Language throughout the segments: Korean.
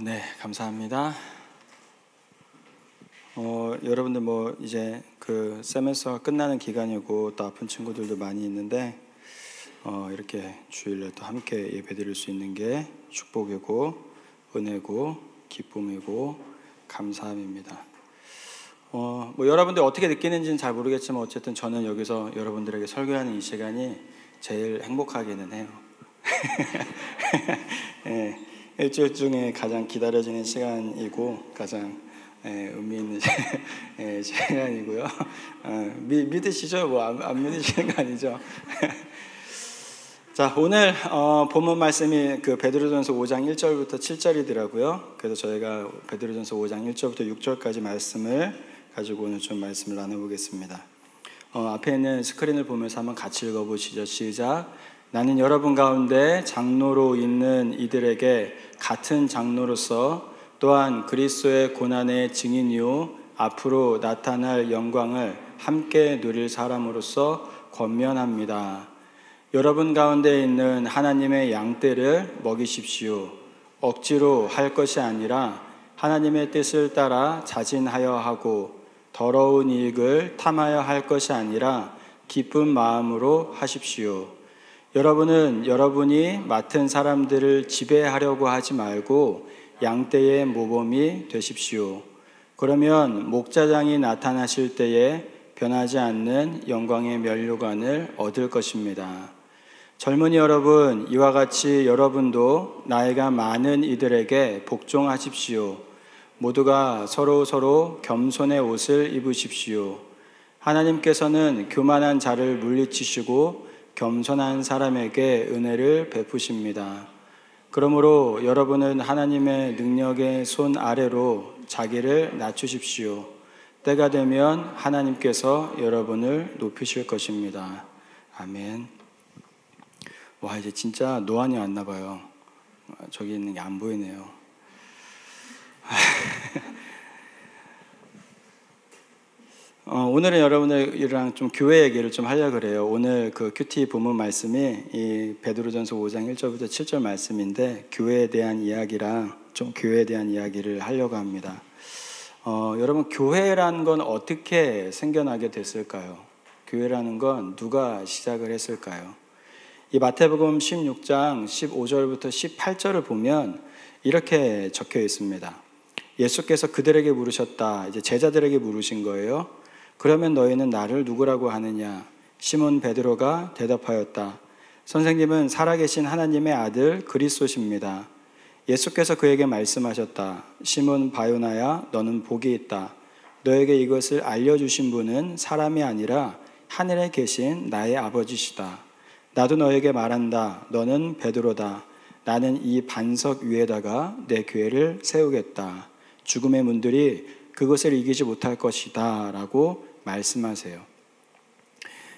네, 감사합니다. 여러분들 이제 그 세메스터가 끝나는 기간이고 또 아픈 친구들도 많이 있는데 이렇게 주일에 또 함께 예배드릴 수 있는 게 축복이고 은혜고 기쁨이고 감사함입니다. 여러분들 어떻게 느끼는지는 잘 모르겠지만 어쨌든 저는 여기서 여러분들에게 설교하는 이 시간이 제일 행복하기는 해요. 네, 일주일 중에 가장 기다려지는 시간이고 가장 의미 있는 시간이고요. 믿으시죠? 안 믿으시는 거 아니죠? 자, 오늘 본문 말씀이 그 베드로전서 5장 1절부터 7절이더라고요. 그래서 저희가 베드로전서 5장 1절부터 6절까지 말씀을 가지고 오늘 좀 말씀을 나눠보겠습니다. 앞에 있는 스크린을 보면서 한번 같이 읽어보시죠. 시작. 나는 여러분 가운데 장로로 있는 이들에게 같은 장로로서 또한 그리스도의 고난의 증인이요 앞으로 나타날 영광을 함께 누릴 사람으로서 권면합니다. 여러분 가운데 있는 하나님의 양떼를 먹이십시오. 억지로 할 것이 아니라 하나님의 뜻을 따라 자진하여 하고 더러운 이익을 탐하여 할 것이 아니라 기쁜 마음으로 하십시오. 여러분은 여러분이 맡은 사람들을 지배하려고 하지 말고 양떼의 모범이 되십시오. 그러면 목자장이 나타나실 때에 변하지 않는 영광의 면류관을 얻을 것입니다. 젊은이 여러분, 이와 같이 여러분도 나이가 많은 이들에게 복종하십시오. 모두가 서로 겸손의 옷을 입으십시오. 하나님께서는 교만한 자를 물리치시고 겸손한 사람에게 은혜를 베푸십니다. 그러므로 여러분은 하나님의 능력의 손 아래로 자기를 낮추십시오. 때가 되면 하나님께서 여러분을 높이실 것입니다. 아멘. 와, 이제 진짜 노안이 왔나 봐요. 저기 있는 게 안 보이네요. 오늘은 여러분들이랑 좀 교회 얘기를 좀 하려고 그래요. 오늘 그 큐티 본문 말씀이 이 베드로전서 5장 1절부터 7절 말씀인데 교회에 대한 이야기랑 좀 교회에 대한 이야기를 하려고 합니다. 여러분, 교회라는 건 어떻게 생겨나게 됐을까요? 교회라는 건 누가 시작을 했을까요? 이 마태복음 16장 15절부터 18절을 보면 이렇게 적혀 있습니다. 예수께서 그들에게 물으셨다. 이제 제자들에게 물으신 거예요. 그러면 너희는 나를 누구라고 하느냐? 시몬 베드로가 대답하였다. 선생님은 살아계신 하나님의 아들 그리스도십니다. 예수께서 그에게 말씀하셨다. 시몬 바요나야, 너는 복이 있다. 너에게 이것을 알려주신 분은 사람이 아니라 하늘에 계신 나의 아버지시다. 나도 너에게 말한다. 너는 베드로다. 나는 이 반석 위에다가 내 교회를 세우겠다. 죽음의 문들이 그것을 이기지 못할 것이다 라고 말씀하세요.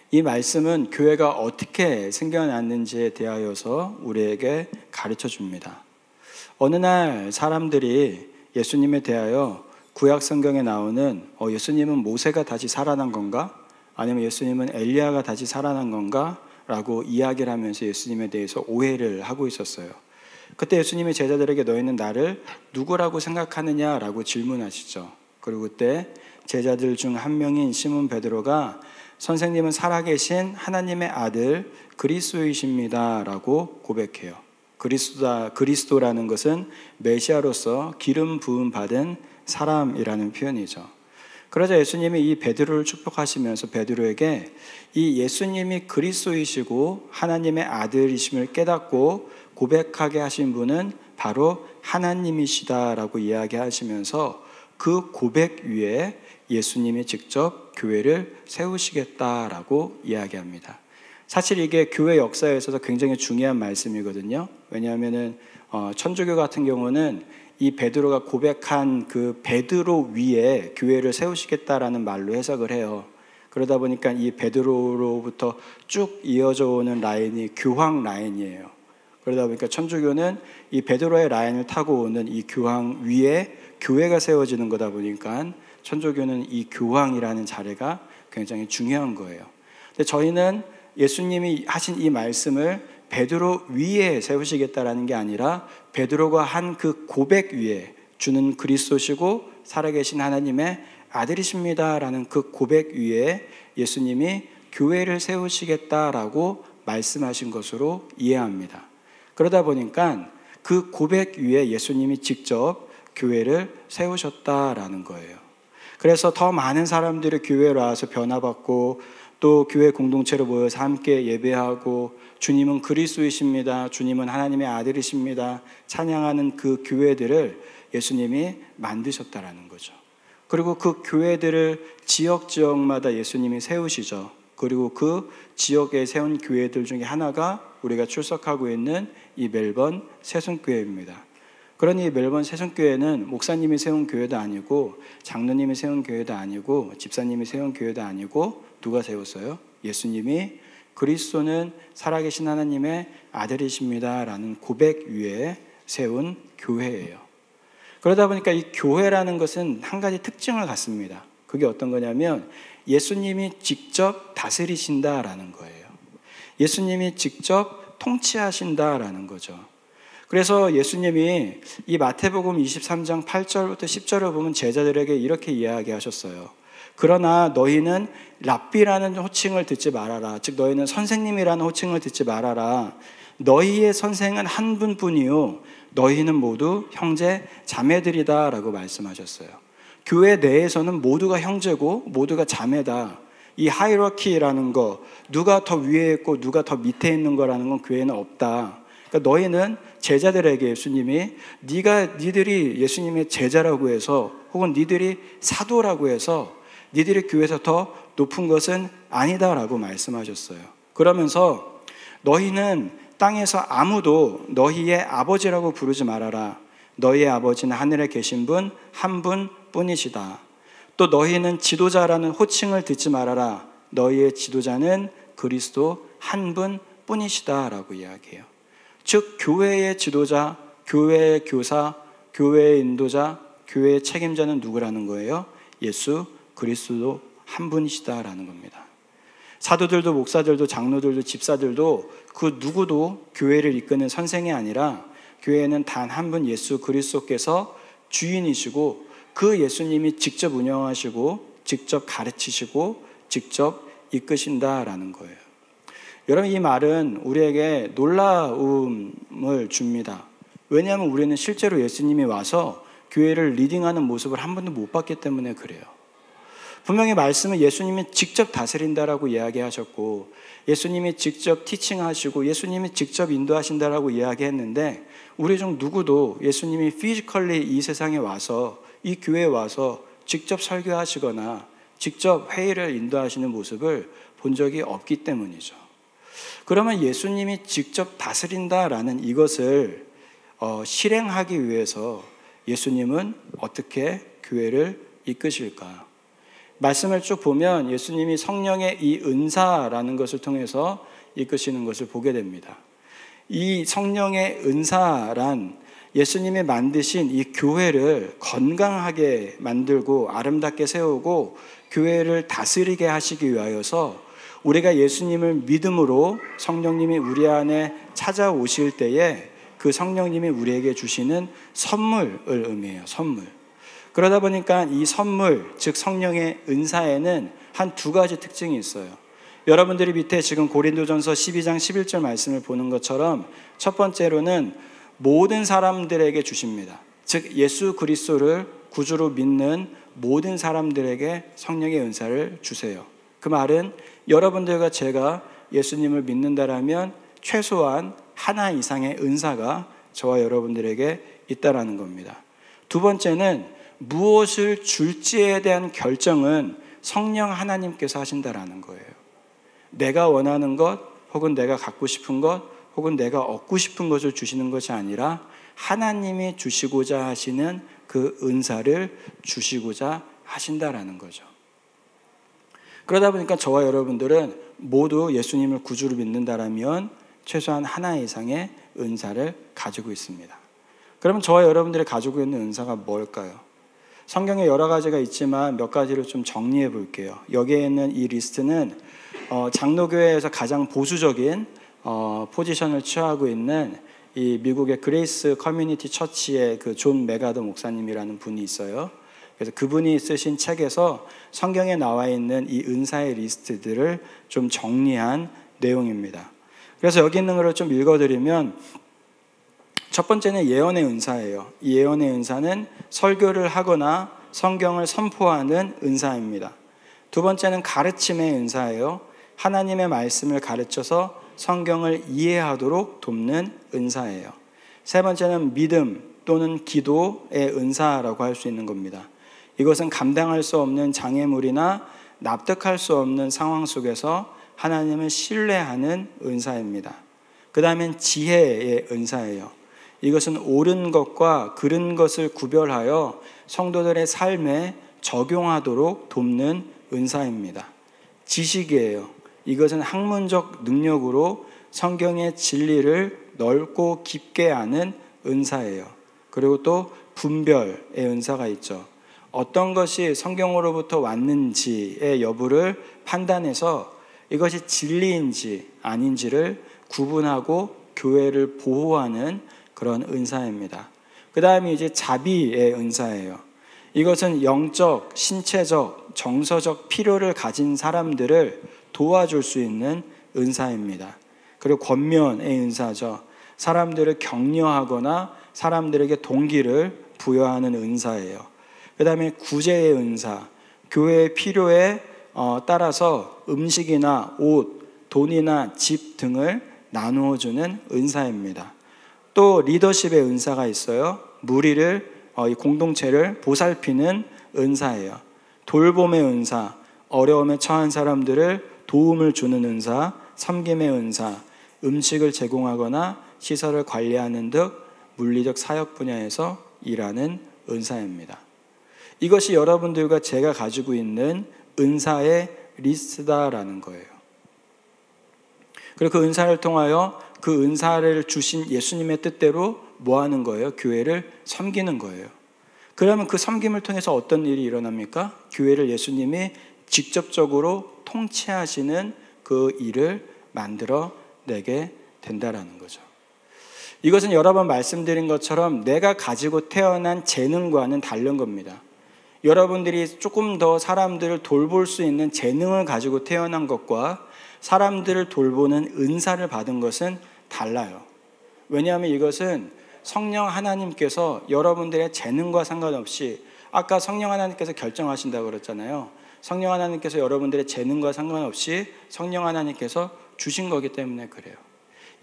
이 말씀은 교회가 어떻게 생겨났는지에 대하여서 우리에게 가르쳐 줍니다. 어느 날 사람들이 예수님에 대하여 구약 성경에 나오는 예수님은 모세가 다시 살아난 건가? 아니면 예수님은 엘리야가 다시 살아난 건가? 라고 이야기를 하면서 예수님에 대해서 오해를 하고 있었어요. 그때 예수님의 제자들에게 너희는 나를 누구라고 생각하느냐라고 질문하시죠. 그리고 그때 제자들 중 한 명인 시몬 베드로가 선생님은 살아계신 하나님의 아들 그리스도이십니다 라고 고백해요. 그리스도라는 것은 메시아로서 기름 부음 받은 사람이라는 표현이죠. 그러자 예수님이 이 베드로를 축복하시면서 베드로에게 이 예수님이 그리스도이시고 하나님의 아들이심을 깨닫고 고백하게 하신 분은 바로 하나님이시다라고 이야기하시면서 그 고백 위에 예수님이 직접 교회를 세우시겠다라고 이야기합니다. 사실 이게 교회 역사에 있어서 굉장히 중요한 말씀이거든요. 왜냐하면은 천주교 같은 경우는 이 베드로가 고백한 그 베드로 위에 교회를 세우시겠다라는 말로 해석을 해요. 그러다 보니까 이 베드로로부터 쭉 이어져 오는 라인이 교황 라인이에요. 그러다 보니까 천주교는 이 베드로의 라인을 타고 오는 이 교황 위에 교회가 세워지는 거다 보니까 천주교는 이 교황이라는 자리가 굉장히 중요한 거예요. 근데 저희는 예수님이 하신 이 말씀을 베드로 위에 세우시겠다라는 게 아니라 베드로가 한 그 고백 위에 주는 그리스도시고 살아계신 하나님의 아들이십니다라는 그 고백 위에 예수님이 교회를 세우시겠다라고 말씀하신 것으로 이해합니다. 그러다 보니까 그 고백 위에 예수님이 직접 교회를 세우셨다라는 거예요. 그래서 더 많은 사람들이 교회로 와서 변화받고 또 교회 공동체로 모여서 함께 예배하고 주님은 그리스도이십니다. 주님은 하나님의 아들이십니다. 찬양하는 그 교회들을 예수님이 만드셨다라는 거죠. 그리고 그 교회들을 지역마다 예수님이 세우시죠. 그리고 그 지역에 세운 교회들 중에 하나가 우리가 출석하고 있는 이 멜번 새순교회입니다. 그러니 멜번 새순교회는 목사님이 세운 교회도 아니고 장로님이 세운 교회도 아니고 집사님이 세운 교회도 아니고 누가 세웠어요? 예수님이 그리스도는 살아계신 하나님의 아들이십니다 라는 고백 위에 세운 교회예요. 그러다 보니까 이 교회라는 것은 한 가지 특징을 갖습니다. 그게 어떤 거냐면 예수님이 직접 다스리신다라는 거예요. 예수님이 직접 통치하신다라는 거죠. 그래서 예수님이 이 마태복음 23장 8절부터 10절을 보면 제자들에게 이렇게 이야기하셨어요. 그러나 너희는 랍비라는 호칭을 듣지 말아라. 즉 너희는 선생님이라는 호칭을 듣지 말아라. 너희의 선생은 한 분뿐이요 너희는 모두 형제 자매들이다 라고 말씀하셨어요. 교회 내에서는 모두가 형제고 모두가 자매다. 이 하이러키라는 거, 누가 더 위에 있고 누가 더 밑에 있는 거라는 건 교회는 없다. 그러니까 너희는 제자들에게 예수님이 니들이 예수님의 제자라고 해서 혹은 니들이 사도라고 해서 니들이 교회에서 더 높은 것은 아니다라고 말씀하셨어요. 그러면서 너희는 땅에서 아무도 너희의 아버지라고 부르지 말아라. 너희의 아버지는 하늘에 계신 분 한 분뿐이시다. 또 너희는 지도자라는 호칭을 듣지 말아라. 너희의 지도자는 그리스도 한 분뿐이시다라고 이야기해요. 즉 교회의 지도자, 교회의 교사, 교회의 인도자, 교회의 책임자는 누구라는 거예요? 예수 그리스도 한 분이시다라는 겁니다. 사도들도 목사들도 장로들도 집사들도 그 누구도 교회를 이끄는 선생이 아니라 교회는 단 한 분 예수 그리스도께서 주인이시고 그 예수님이 직접 운영하시고 직접 가르치시고 직접 이끄신다라는 거예요. 여러분 이 말은 우리에게 놀라움을 줍니다. 왜냐하면 우리는 실제로 예수님이 와서 교회를 리딩하는 모습을 한 번도 못 봤기 때문에 그래요. 분명히 말씀은 예수님이 직접 다스린다라고 이야기하셨고 예수님이 직접 티칭하시고 예수님이 직접 인도하신다라고 이야기했는데 우리 중 누구도 예수님이 피지컬리 이 세상에 와서 이 교회에 와서 직접 설교하시거나 직접 회의를 인도하시는 모습을 본 적이 없기 때문이죠. 그러면 예수님이 직접 다스린다라는 이것을 실행하기 위해서 예수님은 어떻게 교회를 이끄실까? 말씀을 쭉 보면 예수님이 성령의 이 은사라는 것을 통해서 이끄시는 것을 보게 됩니다. 이 성령의 은사란 예수님이 만드신 이 교회를 건강하게 만들고 아름답게 세우고 교회를 다스리게 하시기 위하여서 우리가 예수님을 믿음으로 성령님이 우리 안에 찾아오실 때에 그 성령님이 우리에게 주시는 선물을 의미해요. 선물. 그러다 보니까 이 선물, 즉 성령의 은사에는 한 두 가지 특징이 있어요. 여러분들이 밑에 지금 고린도전서 12장 11절 말씀을 보는 것처럼 첫 번째로는 모든 사람들에게 주십니다. 즉 예수 그리스도를 구주로 믿는 모든 사람들에게 성령의 은사를 주세요. 그 말은 여러분들과 제가 예수님을 믿는다라면 최소한 하나 이상의 은사가 저와 여러분들에게 있다라는 겁니다. 두 번째는 무엇을 줄지에 대한 결정은 성령 하나님께서 하신다라는 거예요. 내가 원하는 것 혹은 내가 갖고 싶은 것 혹은 내가 얻고 싶은 것을 주시는 것이 아니라 하나님이 주시고자 하시는 그 은사를 주시고자 하신다라는 거죠. 그러다 보니까 저와 여러분들은 모두 예수님을 구주로 믿는다라면 최소한 하나 이상의 은사를 가지고 있습니다. 그러면 저와 여러분들이 가지고 있는 은사가 뭘까요? 성경에 여러 가지가 있지만 몇 가지를 좀 정리해 볼게요. 여기에 있는 이 리스트는 장로교회에서 가장 보수적인 포지션을 취하고 있는 이 미국의 그레이스 커뮤니티 처치의 그 존 메가더 목사님이라는 분이 있어요. 그래서 그분이 쓰신 책에서 성경에 나와 있는 이 은사의 리스트들을 좀 정리한 내용입니다. 그래서 여기 있는 것을 좀 읽어드리면, 첫 번째는 예언의 은사예요. 이 예언의 은사는 설교를 하거나 성경을 선포하는 은사입니다. 두 번째는 가르침의 은사예요. 하나님의 말씀을 가르쳐서 성경을 이해하도록 돕는 은사예요. 세 번째는 믿음 또는 기도의 은사라고 할 수 있는 겁니다. 이것은 감당할 수 없는 장애물이나 납득할 수 없는 상황 속에서 하나님을 신뢰하는 은사입니다. 그 다음엔 지혜의 은사예요. 이것은 옳은 것과 그른 것을 구별하여 성도들의 삶에 적용하도록 돕는 은사입니다. 지식이에요. 이것은 학문적 능력으로 성경의 진리를 넓고 깊게 아는 은사예요. 그리고 또 분별의 은사가 있죠. 어떤 것이 성경으로부터 왔는지의 여부를 판단해서 이것이 진리인지 아닌지를 구분하고 교회를 보호하는 그런 은사입니다. 그 다음에 이제 자비의 은사예요. 이것은 영적, 신체적, 정서적 필요를 가진 사람들을 도와줄 수 있는 은사입니다. 그리고 권면의 은사죠. 사람들을 격려하거나 사람들에게 동기를 부여하는 은사예요. 그 다음에 구제의 은사, 교회의 필요에 따라서 음식이나 옷, 돈이나 집 등을 나누어 주는 은사입니다. 또 리더십의 은사가 있어요. 무리를, 이 공동체를 보살피는 은사예요. 돌봄의 은사, 어려움에 처한 사람들을 도움을 주는 은사, 섬김의 은사, 음식을 제공하거나 시설을 관리하는 등 물리적 사역 분야에서 일하는 은사입니다. 이것이 여러분들과 제가 가지고 있는 은사의 리스트다라는 거예요. 그리고 그 은사를 통하여 그 은사를 주신 예수님의 뜻대로 뭐 하는 거예요? 교회를 섬기는 거예요. 그러면 그 섬김을 통해서 어떤 일이 일어납니까? 교회를 예수님이 직접적으로 통치하시는 그 일을 만들어내게 된다라는 거죠. 이것은 여러 번 말씀드린 것처럼 내가 가지고 태어난 재능과는 다른 겁니다. 여러분들이 조금 더 사람들을 돌볼 수 있는 재능을 가지고 태어난 것과 사람들을 돌보는 은사를 받은 것은 달라요. 왜냐하면 이것은 성령 하나님께서 여러분들의 재능과 상관없이, 아까 성령 하나님께서 결정하신다고 그랬잖아요. 성령 하나님께서 여러분들의 재능과 상관없이 성령 하나님께서 주신 거기 때문에 그래요.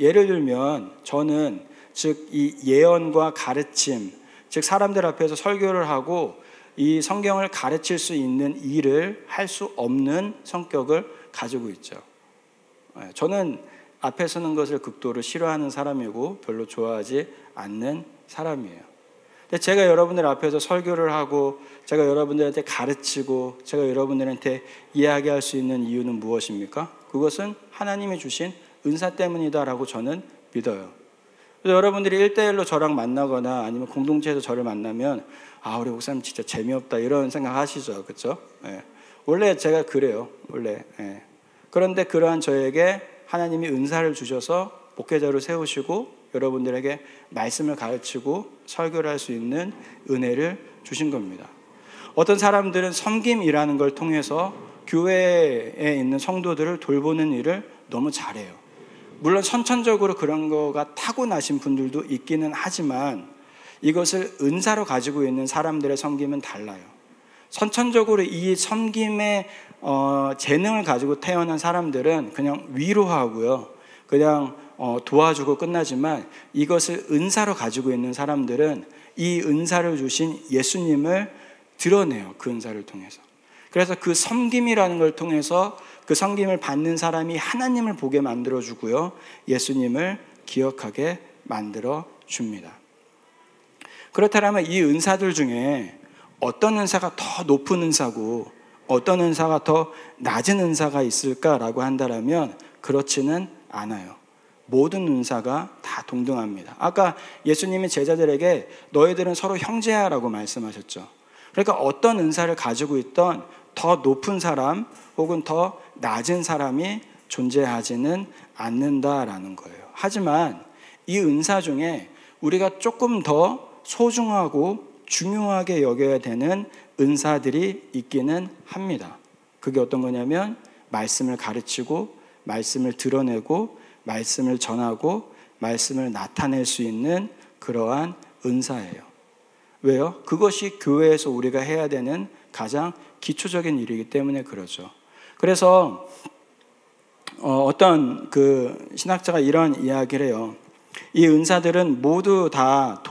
예를 들면 저는 즉 이 예언과 가르침, 즉 사람들 앞에서 설교를 하고 이 성경을 가르칠 수 있는 일을 할 수 없는 성격을 가지고 있죠. 저는 앞에 서는 것을 극도로 싫어하는 사람이고 별로 좋아하지 않는 사람이에요. 근데 제가 여러분들 앞에서 설교를 하고 제가 여러분들한테 가르치고 제가 여러분들한테 이야기할 수 있는 이유는 무엇입니까? 그것은 하나님이 주신 은사 때문이다라고 저는 믿어요. 그래서 여러분들이 1대1로 저랑 만나거나 아니면 공동체에서 저를 만나면 우리 목사님 진짜 재미없다 이런 생각 하시죠. 그렇죠? 예. 원래 제가 그래요. 원래. 예. 그런데 그러한 저에게 하나님이 은사를 주셔서 목회자로 세우시고 여러분들에게 말씀을 가르치고 설교를 할 수 있는 은혜를 주신 겁니다. 어떤 사람들은 섬김이라는 걸 통해서 교회에 있는 성도들을 돌보는 일을 너무 잘해요. 물론 선천적으로 그런 거가 타고나신 분들도 있기는 하지만 이것을 은사로 가지고 있는 사람들의 섬김은 달라요. 선천적으로 이 섬김의 재능을 가지고 태어난 사람들은 그냥 위로하고요. 그냥 도와주고 끝나지만 이것을 은사로 가지고 있는 사람들은 이 은사를 주신 예수님을 드러내요. 그 은사를 통해서. 그래서 그 섬김이라는 걸 통해서 그 섬김을 받는 사람이 하나님을 보게 만들어주고요. 예수님을 기억하게 만들어줍니다. 그렇다면 이 은사들 중에 어떤 은사가 더 높은 은사고 어떤 은사가 더 낮은 은사가 있을까라고 한다면 그렇지는 않아요. 모든 은사가 다 동등합니다. 아까 예수님이 제자들에게 너희들은 서로 형제야라고 말씀하셨죠. 그러니까 어떤 은사를 가지고 있던 더 높은 사람 혹은 더 낮은 사람이 존재하지는 않는다라는 거예요. 하지만 이 은사 중에 우리가 조금 더 소중하고 중요하게 여겨야 되는 은사들이 있기는 합니다. 그게 어떤 거냐면 말씀을 가르치고 말씀을 드러내고 말씀을 전하고 말씀을 나타낼 수 있는 그러한 은사예요. 왜요? 그것이 교회에서 우리가 해야 되는 가장 기초적인 일이기 때문에 그러죠. 그래서 어떤 그 신학자가 이런 이야기를 해요. 이 은사들은 모두 다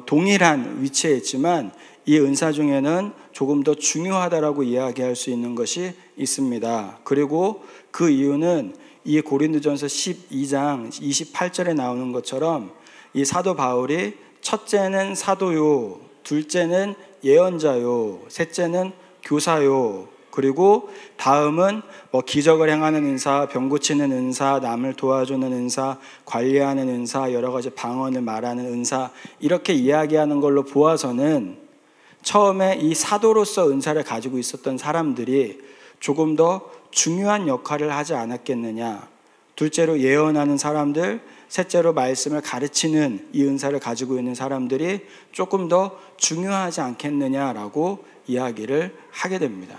동일한 위치에 있지만 이 은사 중에는 조금 더 중요하다라고 이야기할 수 있는 것이 있습니다. 그리고 그 이유는 이 고린도전서 12장 28절에 나오는 것처럼 이 사도 바울이 첫째는 사도요, 둘째는 예언자요, 셋째는 교사요, 그리고 다음은 기적을 행하는 은사, 병 고치는 은사, 남을 도와주는 은사, 관리하는 은사, 여러 가지 방언을 말하는 은사, 이렇게 이야기하는 걸로 보아서는 처음에 이 사도로서 은사를 가지고 있었던 사람들이 조금 더 중요한 역할을 하지 않았겠느냐. 둘째로 예언하는 사람들, 셋째로 말씀을 가르치는 이 은사를 가지고 있는 사람들이 조금 더 중요하지 않겠느냐라고 이야기를 하게 됩니다.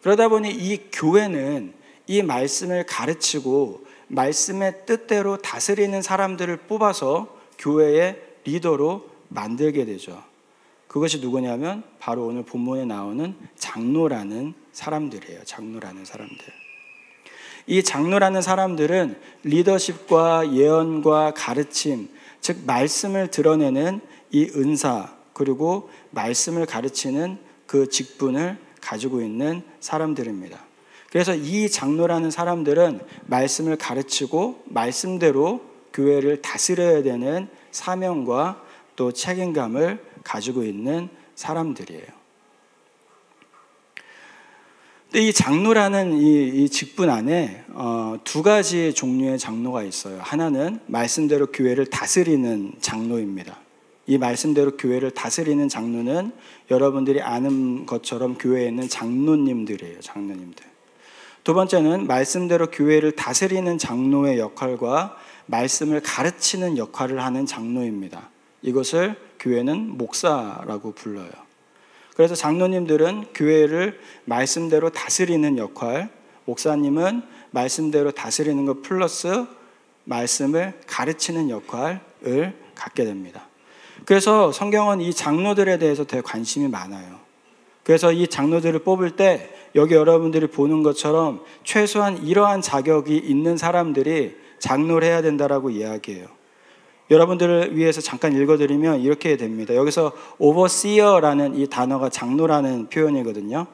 그러다 보니 이 교회는 이 말씀을 가르치고 말씀의 뜻대로 다스리는 사람들을 뽑아서 교회의 리더로 만들게 되죠. 그것이 누구냐면 바로 오늘 본문에 나오는 장로라는 사람들이에요. 장로라는 사람들. 이 장로라는 사람들은 리더십과 예언과 가르침, 즉 말씀을 드러내는 이 은사, 그리고 말씀을 가르치는 그 직분을 가지고 있는 사람들입니다. 그래서 이 장로라는 사람들은 말씀을 가르치고 말씀대로 교회를 다스려야 되는 사명과 또 책임감을 가지고 있는 사람들이에요. 근데 이 장로라는 이 직분 안에 두 가지 종류의 장로가 있어요. 하나는 말씀대로 교회를 다스리는 장로입니다. 이 말씀대로 교회를 다스리는 장로는 여러분들이 아는 것처럼 교회에 있는 장로님들이에요. 장로님들. 두 번째는 말씀대로 교회를 다스리는 장로의 역할과 말씀을 가르치는 역할을 하는 장로입니다. 이것을 교회는 목사라고 불러요. 그래서 장로님들은 교회를 말씀대로 다스리는 역할, 목사님은 말씀대로 다스리는 것 플러스 말씀을 가르치는 역할을 갖게 됩니다. 그래서 성경은 이 장로들에 대해서 되게 관심이 많아요. 그래서 이 장로들을 뽑을 때 여기 여러분들이 보는 것처럼 최소한 이러한 자격이 있는 사람들이 장로를 해야 된다라고 이야기해요. 여러분들을 위해서 잠깐 읽어드리면 이렇게 됩니다. 여기서 overseer라는 이 단어가 장로라는 표현이거든요.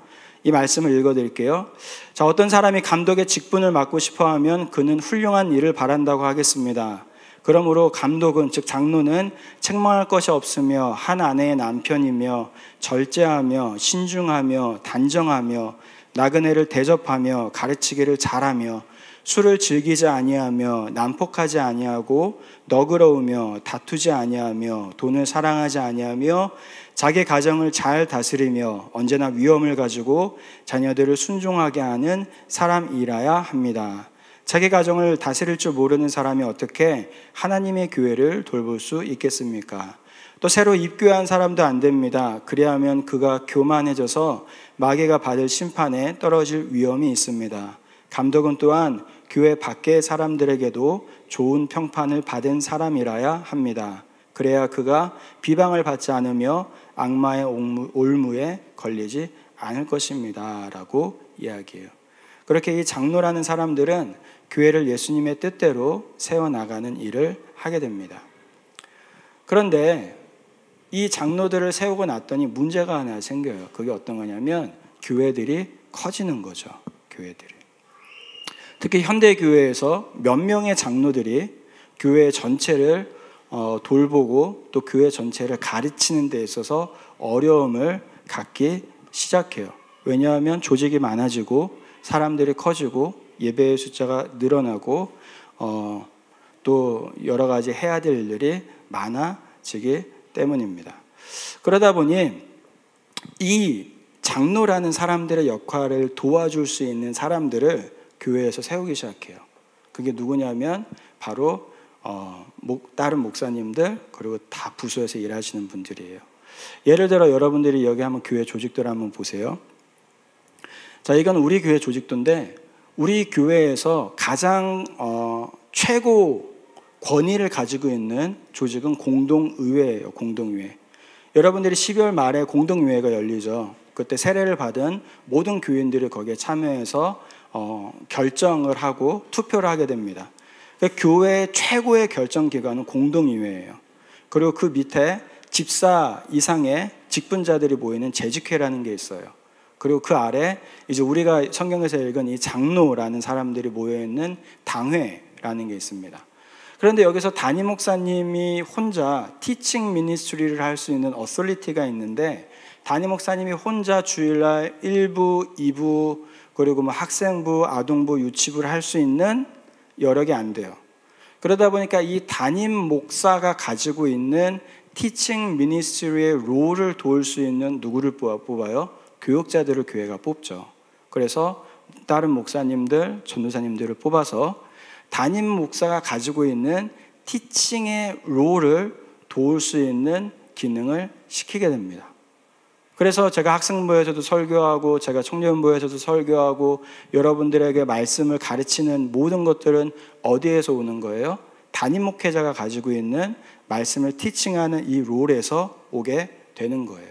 이 말씀을 읽어드릴게요. 자, 어떤 사람이 감독의 직분을 맡고 싶어하면 그는 훌륭한 일을 바란다고 하겠습니다. 그러므로 감독은, 즉 장로는 책망할 것이 없으며 한 아내의 남편이며 절제하며 신중하며 단정하며 나그네를 대접하며 가르치기를 잘하며 술을 즐기지 아니하며 난폭하지 아니하고 너그러우며 다투지 아니하며 돈을 사랑하지 아니하며 자기 가정을 잘 다스리며 언제나 위엄을 가지고 자녀들을 순종하게 하는 사람이라야 합니다. 자기 가정을 다스릴 줄 모르는 사람이 어떻게 하나님의 교회를 돌볼 수 있겠습니까? 또 새로 입교한 사람도 안 됩니다. 그리하면 그가 교만해져서 마귀가 받을 심판에 떨어질 위험이 있습니다. 감독은 또한 교회 밖의 사람들에게도 좋은 평판을 받은 사람이라야 합니다. 그래야 그가 비방을 받지 않으며 악마의 올무에 걸리지 않을 것입니다. 라고 이야기해요. 그렇게 이 장로라는 사람들은 교회를 예수님의 뜻대로 세워나가는 일을 하게 됩니다. 그런데 이 장로들을 세우고 났더니 문제가 하나 생겨요. 그게 어떤 거냐면 교회들이 커지는 거죠. 교회들이. 특히 현대교회에서 몇 명의 장로들이 교회 전체를 돌보고 또 교회 전체를 가르치는 데 있어서 어려움을 갖기 시작해요. 왜냐하면 조직이 많아지고 사람들이 커지고 예배의 숫자가 늘어나고 또 여러 가지 해야 될 일들이 많아지기 때문입니다. 그러다 보니 이 장로라는 사람들의 역할을 도와줄 수 있는 사람들을 교회에서 세우기 시작해요. 그게 누구냐면 바로 다른 목사님들 그리고 다 부서에서 일하시는 분들이에요. 예를 들어 여러분들이 여기 한번 교회 조직들 한번 보세요. 자, 이건 우리 교회 조직도인데 우리 교회에서 가장 최고 권위를 가지고 있는 조직은 공동의회예요. 공동의회. 여러분들이 12월 말에 공동의회가 열리죠. 그때 세례를 받은 모든 교인들이 거기에 참여해서 결정을 하고 투표를 하게 됩니다. 교회의 최고의 결정기관은 공동의회예요. 그리고 그 밑에 집사 이상의 직분자들이 모이는 재직회라는 게 있어요. 그리고 그 아래 이제 우리가 성경에서 읽은 이 장로라는 사람들이 모여있는 당회라는 게 있습니다. 그런데 여기서 담임 목사님이 혼자 티칭 미니스트리를 할 수 있는 어소리티가 있는데 담임 목사님이 혼자 주일날 1부, 2부 그리고 뭐 학생부, 아동부, 유치부를 할 수 있는 여력이 안 돼요. 그러다 보니까 이 담임 목사가 가지고 있는 티칭 미니스트리의 롤을 도울 수 있는 누구를 뽑아요? 교육자들을 교회가 뽑죠. 그래서 다른 목사님들, 전도사님들을 뽑아서 담임 목사가 가지고 있는 티칭의 롤을 도울 수 있는 기능을 시키게 됩니다. 그래서 제가 학생부에서도 설교하고 제가 청년부에서도 설교하고 여러분들에게 말씀을 가르치는 모든 것들은 어디에서 오는 거예요? 담임 목회자가 가지고 있는 말씀을 티칭하는 이 롤에서 오게 되는 거예요.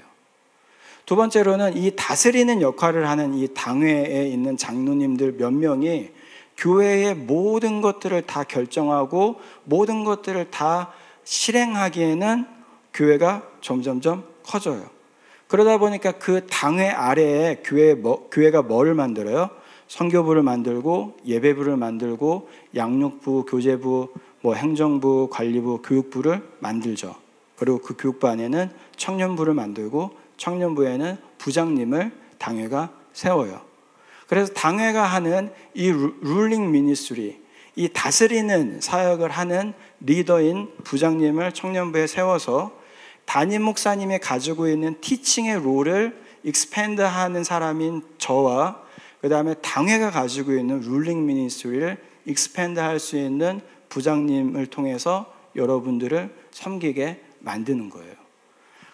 두 번째로는 이 다스리는 역할을 하는 이 당회에 있는 장로님들 몇 명이 교회의 모든 것들을 다 결정하고 모든 것들을 다 실행하기에는 교회가 점점점 커져요. 그러다 보니까 그 당회 아래에 교회가 뭐를 만들어요? 선교부를 만들고 예배부를 만들고 양육부, 교재부, 행정부, 관리부, 교육부를 만들죠. 그리고 그 교육부 안에는 청년부를 만들고 청년부에는 부장님을 당회가 세워요. 그래서 당회가 하는 이 룰링 미니스트리, 이 다스리는 사역을 하는 리더인 부장님을 청년부에 세워서 담임 목사님이 가지고 있는 티칭의 롤을 익스펜드 하는 사람인 저와 그 다음에 당회가 가지고 있는 룰링 미니스트리를 익스펜드 할 수 있는 부장님을 통해서 여러분들을 섬기게 만드는 거예요.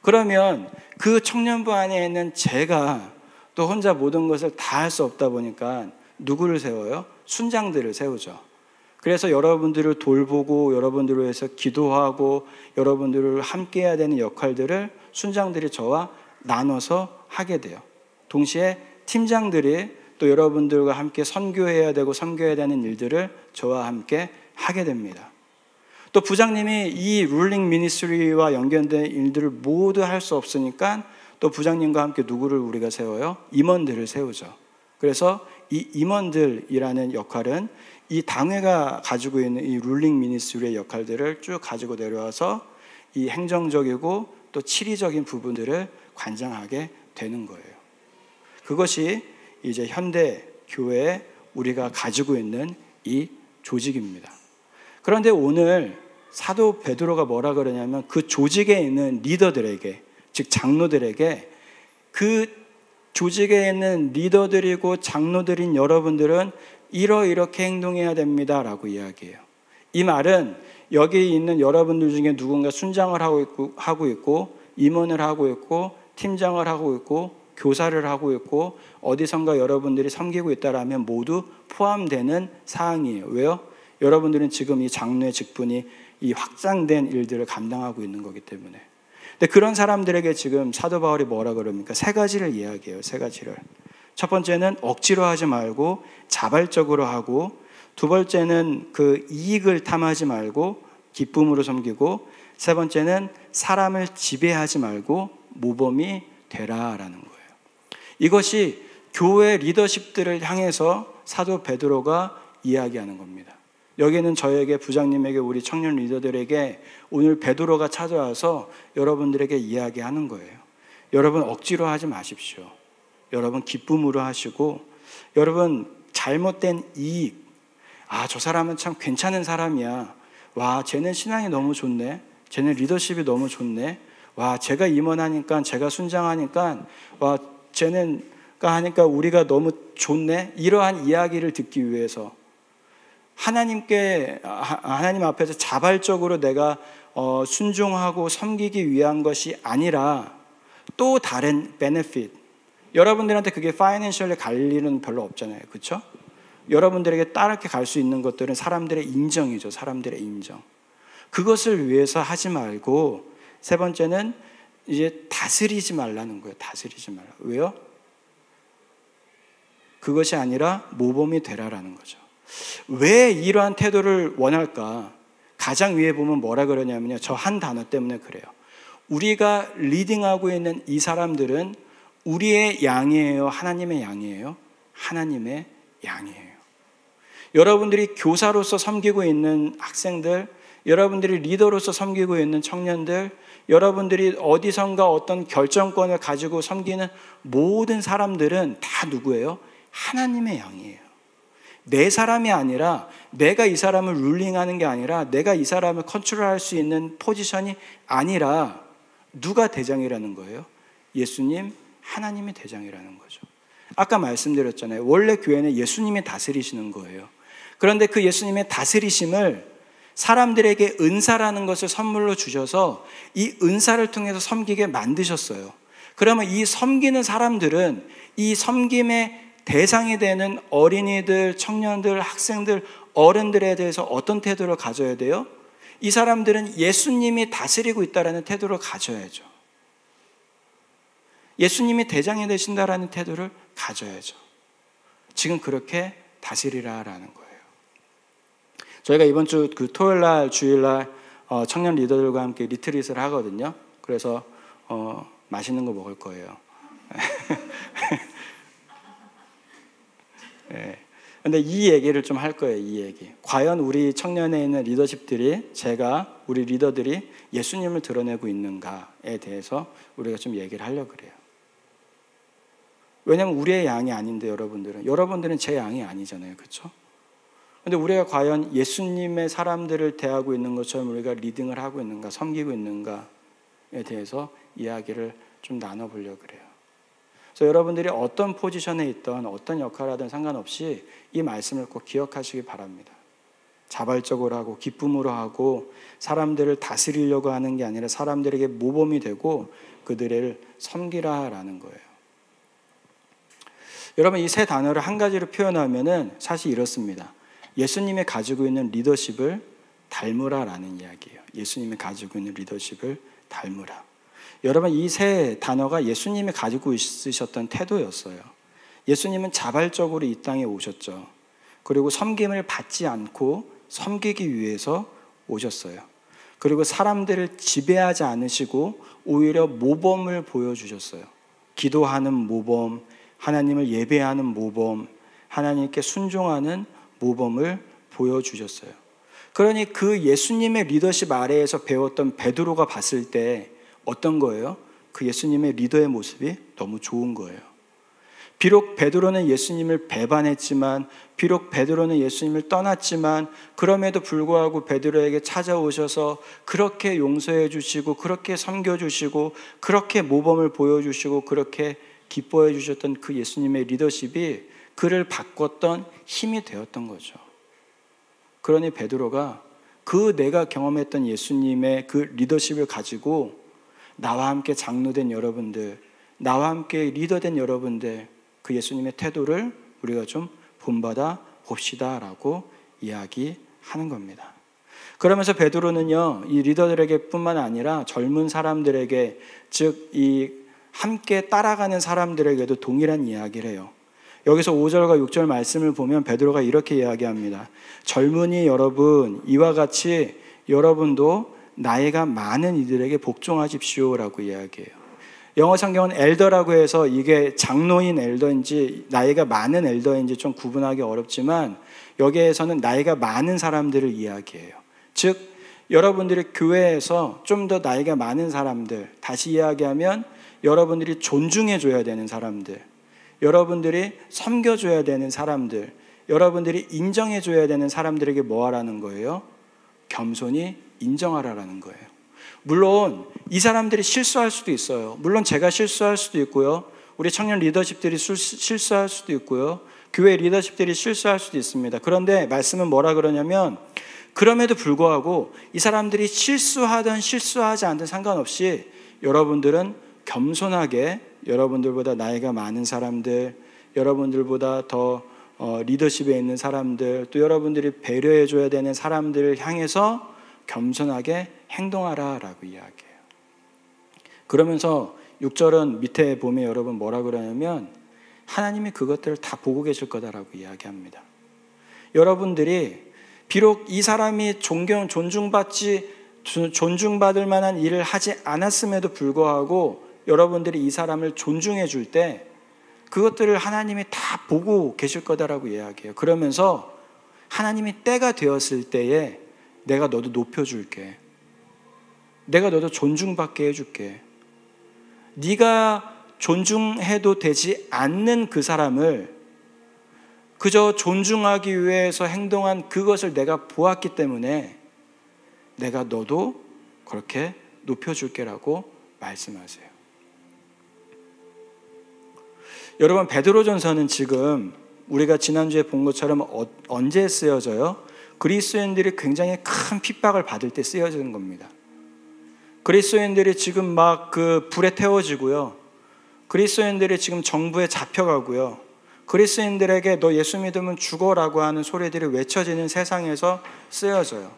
그러면 그 청년부 안에 있는 제가 또 혼자 모든 것을 다 할 수 없다 보니까 누구를 세워요? 순장들을 세우죠. 그래서 여러분들을 돌보고 여러분들을 위해서 기도하고 여러분들을 함께 해야 되는 역할들을 순장들이 저와 나눠서 하게 돼요. 동시에 팀장들이 또 여러분들과 함께 선교해야 되고 섬겨야 되는 일들을 저와 함께 하게 됩니다. 또 부장님이 이 룰링 미니스트리와 연결된 일들을 모두 할 수 없으니까 또 부장님과 함께 누구를 우리가 세워요? 임원들을 세우죠. 그래서 이 임원들이라는 역할은 이 당회가 가지고 있는 이 룰링 미니스트리의 역할들을 쭉 가지고 내려와서 이 행정적이고 또 치리적인 부분들을 관장하게 되는 거예요. 그것이 이제 현대 교회에 우리가 가지고 있는 이 조직입니다. 그런데 오늘 사도 베드로가 뭐라 그러냐면 그 조직에 있는 리더들에게, 즉 장로들에게, 그 조직에 있는 리더들이고 장로들인 여러분들은 이렇게 행동해야 됩니다 라고 이야기해요. 이 말은 여기 있는 여러분들 중에 누군가 순장을 하고 있고 임원을 하고 있고 팀장을 하고 있고 교사를 하고 있고 어디선가 여러분들이 섬기고 있다라면 모두 포함되는 사항이에요. 왜요? 여러분들은 지금 이 장로의 직분이 이 확장된 일들을 감당하고 있는 거기 때문에. 근데 그런 사람들에게 지금 사도 바울이 뭐라 그럽니까? 세 가지를 이야기해요. 세 가지를. 첫 번째는 억지로 하지 말고 자발적으로 하고, 두 번째는 그 이익을 탐하지 말고 기쁨으로 섬기고, 세 번째는 사람을 지배하지 말고 모범이 되라라는 거예요. 이것이 교회 리더십들을 향해서 사도 베드로가 이야기하는 겁니다. 여기는 저에게, 부장님에게, 우리 청년 리더들에게 오늘 베드로가 찾아와서 여러분들에게 이야기하는 거예요. 여러분 억지로 하지 마십시오. 여러분 기쁨으로 하시고, 여러분 잘못된 이익, 저 사람은 참 괜찮은 사람이야. 와, 쟤는 신앙이 너무 좋네. 쟤는 리더십이 너무 좋네. 와, 제가 임원하니까, 제가 순장하니까, 와, 쟤는 하니까 우리가 너무 좋네? 이러한 이야기를 듣기 위해서 하나님 앞에서 자발적으로 내가 순종하고 섬기기 위한 것이 아니라 또 다른 베네핏, 여러분들한테 그게 파이낸셜리 갈 일은 별로 없잖아요. 그렇죠? 여러분들에게 따르게 갈 수 있는 것들은 사람들의 인정이죠. 사람들의 인정. 그것을 위해서 하지 말고, 세 번째는 이제 다스리지 말라는 거예요. 다스리지 말라. 왜요? 그것이 아니라 모범이 되라라는 거죠. 왜 이러한 태도를 원할까? 가장 위에 보면 뭐라 그러냐면요, 저 한 단어 때문에 그래요. 우리가 리딩하고 있는 이 사람들은 우리의 양이에요? 하나님의 양이에요? 하나님의 양이에요. 여러분들이 교사로서 섬기고 있는 학생들, 여러분들이 리더로서 섬기고 있는 청년들, 여러분들이 어디선가 어떤 결정권을 가지고 섬기는 모든 사람들은 다 누구예요? 하나님의 양이에요. 내 사람이 아니라, 내가 이 사람을 룰링하는 게 아니라, 내가 이 사람을 컨트롤할 수 있는 포지션이 아니라 누가 대장이라는 거예요? 예수님, 하나님이 대장이라는 거죠. 아까 말씀드렸잖아요. 원래 교회는 예수님이 다스리시는 거예요. 그런데 그 예수님의 다스리심을 사람들에게 은사라는 것을 선물로 주셔서 이 은사를 통해서 섬기게 만드셨어요. 그러면 이 섬기는 사람들은 이 섬김의 대상이 되는 어린이들, 청년들, 학생들, 어른들에 대해서 어떤 태도를 가져야 돼요? 이 사람들은 예수님이 다스리고 있다는 태도를 가져야죠. 예수님이 대장이 되신다라는 태도를 가져야죠. 지금 그렇게 다스리라라는 거예요. 저희가 이번 주 토요일날, 주일날 청년 리더들과 함께 리트릿을 하거든요. 그래서 맛있는 거 먹을 거예요. 네. 근데 이 얘기를 좀 할 거예요. 이 얘기. 과연 우리 청년에 있는 리더십들이, 우리 리더들이 예수님을 드러내고 있는가에 대해서 우리가 좀 얘기를 하려고 그래요. 왜냐하면 우리의 양이 아닌데 여러분들은 제 양이 아니잖아요. 그렇죠? 근데 우리가 과연 예수님의 사람들을 대하고 있는 것처럼 우리가 리딩을 하고 있는가, 섬기고 있는가에 대해서 이야기를 좀 나눠보려고 그래요. 그래서 여러분들이 어떤 포지션에 있던 어떤 역할을 하든 상관없이 이 말씀을 꼭 기억하시기 바랍니다. 자발적으로 하고 기쁨으로 하고 사람들을 다스리려고 하는 게 아니라 사람들에게 모범이 되고 그들을 섬기라라는 거예요. 여러분, 이 세 단어를 한 가지로 표현하면은 사실 이렇습니다. 예수님이 가지고 있는 리더십을 닮으라라는 이야기예요. 예수님이 가지고 있는 리더십을 닮으라. 여러분, 이 세 단어가 예수님이 가지고 있으셨던 태도였어요. 예수님은 자발적으로 이 땅에 오셨죠. 그리고 섬김을 받지 않고 섬기기 위해서 오셨어요. 그리고 사람들을 지배하지 않으시고 오히려 모범을 보여주셨어요. 기도하는 모범, 하나님을 예배하는 모범, 하나님께 순종하는 모범을 보여주셨어요. 그러니 그 예수님의 리더십 아래에서 배웠던 베드로가 봤을 때 어떤 거예요? 그 예수님의 리더의 모습이 너무 좋은 거예요. 비록 베드로는 예수님을 배반했지만, 비록 베드로는 예수님을 떠났지만, 그럼에도 불구하고 베드로에게 찾아오셔서 그렇게 용서해 주시고, 그렇게 섬겨주시고, 그렇게 모범을 보여주시고, 그렇게 기뻐해 주셨던 그 예수님의 리더십이 그를 바꿨던 힘이 되었던 거죠. 그러니 베드로가 내가 경험했던 예수님의 그 리더십을 가지고 나와 함께 장로된 여러분들, 나와 함께 리더된 여러분들, 그 예수님의 태도를 우리가 좀 본받아 봅시다라고 이야기하는 겁니다. 그러면서 베드로는요, 이 리더들에게 뿐만 아니라 젊은 사람들에게, 즉 이 함께 따라가는 사람들에게도 동일한 이야기를 해요. 여기서 5절과 6절 말씀을 보면 베드로가 이렇게 이야기합니다. 젊은이 여러분, 이와 같이 여러분도 나이가 많은 이들에게 복종하십시오라고 이야기해요. 영어 성경은 엘더라고 해서 이게 장로인 엘더인지 나이가 많은 엘더인지 좀 구분하기 어렵지만 여기에서는 나이가 많은 사람들을 이야기해요. 즉 여러분들이 교회에서 좀 더 나이가 많은 사람들, 다시 이야기하면 여러분들이 존중해줘야 되는 사람들, 여러분들이 섬겨줘야 되는 사람들, 여러분들이 인정해줘야 되는 사람들에게 뭐 하라는 거예요? 겸손히 인정하라는 거예요. 물론 이 사람들이 실수할 수도 있어요. 물론 제가 실수할 수도 있고요. 우리 청년 리더십들이 실수할 수도 있고요. 교회 리더십들이 실수할 수도 있습니다. 그런데 말씀은 뭐라 그러냐면 그럼에도 불구하고 이 사람들이 실수하든 실수하지 않든 상관없이 여러분들은 겸손하게 여러분들보다 나이가 많은 사람들, 여러분들보다 더 리더십에 있는 사람들, 또 여러분들이 배려해 줘야 되는 사람들을 향해서 겸손하게 행동하라라고 이야기해요. 그러면서 6절은 밑에 보면 여러분 뭐라 그러냐면 하나님이 그것들을 다 보고 계실 거다라고 이야기합니다. 여러분들이 비록 이 사람이 존중받을 만한 일을 하지 않았음에도 불구하고 여러분들이 이 사람을 존중해 줄 때 그것들을 하나님이 다 보고 계실 거다라고 이야기해요. 그러면서 하나님이 때가 되었을 때에 내가 너도 높여줄게. 내가 너도 존중받게 해줄게. 네가 존중해도 되지 않는 그 사람을 그저 존중하기 위해서 행동한 그것을 내가 보았기 때문에 내가 너도 그렇게 높여줄게라고 말씀하세요. 여러분, 베드로전서는 지금 우리가 지난주에 본 것처럼 언제 쓰여져요? 그리스도인들이 굉장히 큰 핍박을 받을 때 쓰여지는 겁니다. 그리스도인들이 지금 막 그 불에 태워지고요. 그리스도인들이 지금 정부에 잡혀가고요. 그리스도인들에게 너 예수 믿으면 죽어라고 하는 소리들이 외쳐지는 세상에서 쓰여져요.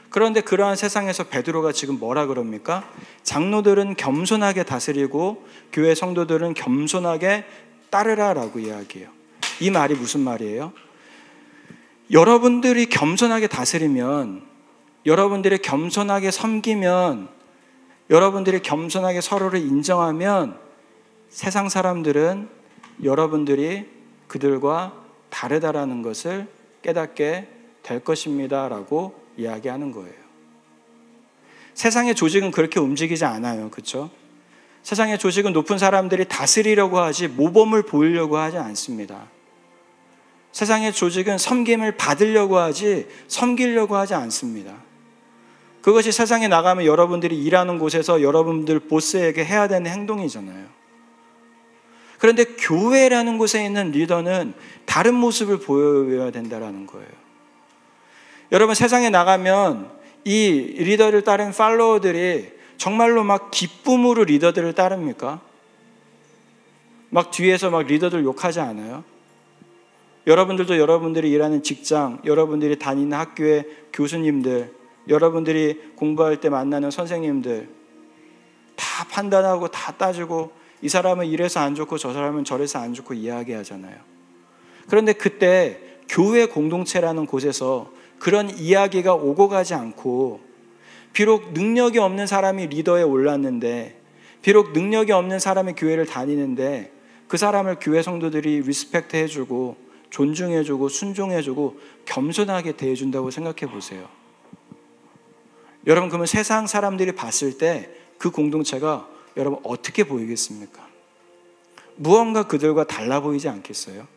그런데 그러한 세상에서 베드로가 지금 뭐라 그럽니까? 장로들은 겸손하게 다스리고 교회 성도들은 겸손하게 따르라라고 이야기해요. 이 말이 무슨 말이에요? 여러분들이 겸손하게 다스리면, 여러분들이 겸손하게 섬기면, 여러분들이 겸손하게 서로를 인정하면 세상 사람들은 여러분들이 그들과 다르다라는 것을 깨닫게 될 것입니다 라고 이야기하는 거예요. 세상의 조직은 그렇게 움직이지 않아요. 그렇죠? 세상의 조직은 높은 사람들이 다스리려고 하지 모범을 보이려고 하지 않습니다. 세상의 조직은 섬김을 받으려고 하지 섬기려고 하지 않습니다. 그것이 세상에 나가면 여러분들이 일하는 곳에서 여러분들 보스에게 해야 되는 행동이잖아요. 그런데 교회라는 곳에 있는 리더는 다른 모습을 보여야 된다는 거예요. 여러분, 세상에 나가면 이 리더를 따른 팔로워들이 정말로 막 기쁨으로 리더들을 따릅니까? 막 뒤에서 막 리더들 욕하지 않아요? 여러분들도 여러분들이 일하는 직장, 여러분들이 다니는 학교의 교수님들, 여러분들이 공부할 때 만나는 선생님들 다 판단하고 다 따지고 이 사람은 이래서 안 좋고 저 사람은 저래서 안 좋고 이야기하잖아요. 그런데 그때 교회 공동체라는 곳에서 그런 이야기가 오고 가지 않고 비록 능력이 없는 사람이 리더에 올랐는데, 비록 능력이 없는 사람이 교회를 다니는데 그 사람을 교회 성도들이 리스펙트 해주고 존중해주고 순종해주고 겸손하게 대해준다고 생각해 보세요. 여러분, 그러면 세상 사람들이 봤을 때 그 공동체가 여러분 어떻게 보이겠습니까? 무언가 그들과 달라 보이지 않겠어요?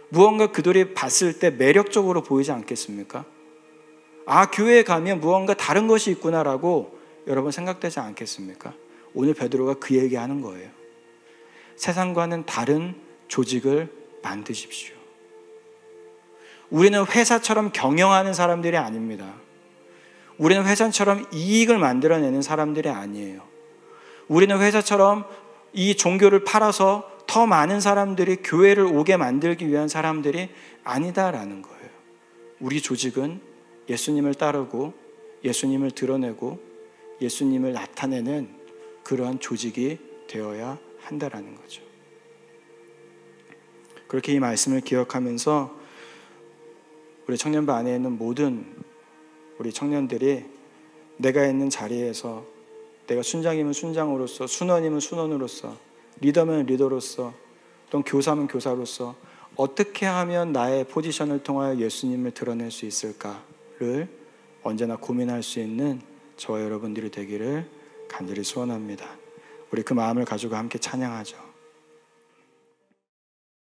무언가 그들이 봤을 때 매력적으로 보이지 않겠습니까? 아, 교회에 가면 무언가 다른 것이 있구나라고 여러분 생각되지 않겠습니까? 오늘 베드로가 그 얘기하는 거예요. 세상과는 다른 조직을 만드십시오. 우리는 회사처럼 경영하는 사람들이 아닙니다. 우리는 회사처럼 이익을 만들어내는 사람들이 아니에요. 우리는 회사처럼 이 종교를 팔아서 더 많은 사람들이 교회를 오게 만들기 위한 사람들이 아니다라는 거예요. 우리 조직은 예수님을 따르고 예수님을 드러내고 예수님을 나타내는 그러한 조직이 되어야 한다라는 거죠. 그렇게 이 말씀을 기억하면서 우리 청년부 안에 있는 모든 우리 청년들이 내가 있는 자리에서 내가 순장이면 순장으로서, 순원이면 순원으로서, 리더면 리더로서, 또 교사면 교사로서 어떻게 하면 나의 포지션을 통하여 예수님을 드러낼 수 있을까를 언제나 고민할 수 있는 저와 여러분들이 되기를 간절히 소원합니다. 우리 그 마음을 가지고 함께 찬양하죠.